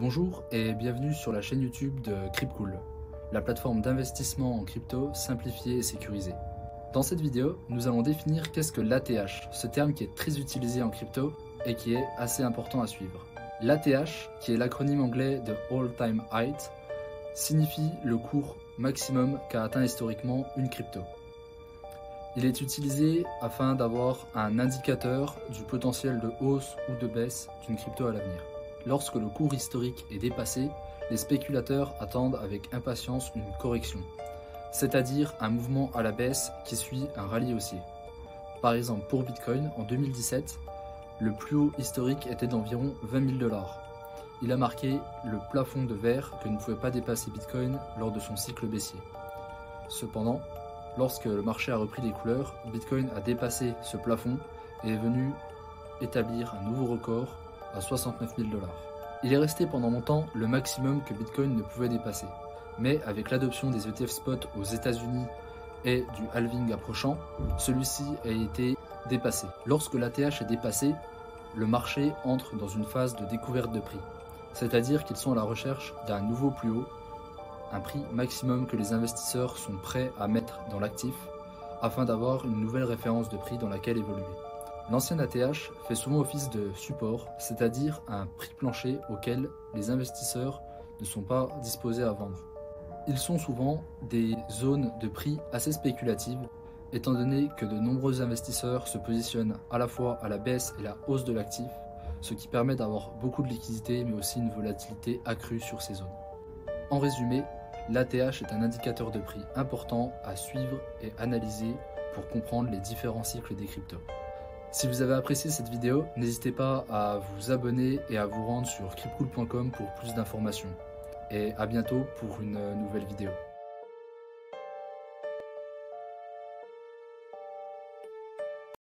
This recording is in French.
Bonjour et bienvenue sur la chaîne YouTube de Cryptcool, la plateforme d'investissement en crypto simplifiée et sécurisée. Dans cette vidéo, nous allons définir qu'est-ce que l'ATH, ce terme qui est très utilisé en crypto et qui est assez important à suivre. L'ATH, qui est l'acronyme anglais de All Time High, signifie le cours maximum qu'a atteint historiquement une crypto. Il est utilisé afin d'avoir un indicateur du potentiel de hausse ou de baisse d'une crypto à l'avenir. Lorsque le cours historique est dépassé, les spéculateurs attendent avec impatience une correction, c'est-à-dire un mouvement à la baisse qui suit un rallye haussier. Par exemple, pour Bitcoin, en 2017, le plus haut historique était d'environ 20 000 $. Il a marqué le plafond de verre que ne pouvait pas dépasser Bitcoin lors de son cycle baissier. Cependant, lorsque le marché a repris des couleurs, Bitcoin a dépassé ce plafond et est venu établir un nouveau record à 69 000 $. Il est resté pendant longtemps le maximum que Bitcoin ne pouvait dépasser. Mais avec l'adoption des ETF spot aux États-Unis et du halving approchant, celui-ci a été dépassé. Lorsque l'ATH est dépassé, le marché entre dans une phase de découverte de prix. C'est-à-dire qu'ils sont à la recherche d'un nouveau plus haut, un prix maximum que les investisseurs sont prêts à mettre dans l'actif afin d'avoir une nouvelle référence de prix dans laquelle évoluer. L'ancienne ATH fait souvent office de support, c'est-à-dire un prix plancher auquel les investisseurs ne sont pas disposés à vendre. Ils sont souvent des zones de prix assez spéculatives, étant donné que de nombreux investisseurs se positionnent à la fois à la baisse et la hausse de l'actif, ce qui permet d'avoir beaucoup de liquidité mais aussi une volatilité accrue sur ces zones. En résumé, l'ATH est un indicateur de prix important à suivre et analyser pour comprendre les différents cycles des cryptos. Si vous avez apprécié cette vidéo, n'hésitez pas à vous abonner et à vous rendre sur cryptcool.com pour plus d'informations. Et à bientôt pour une nouvelle vidéo.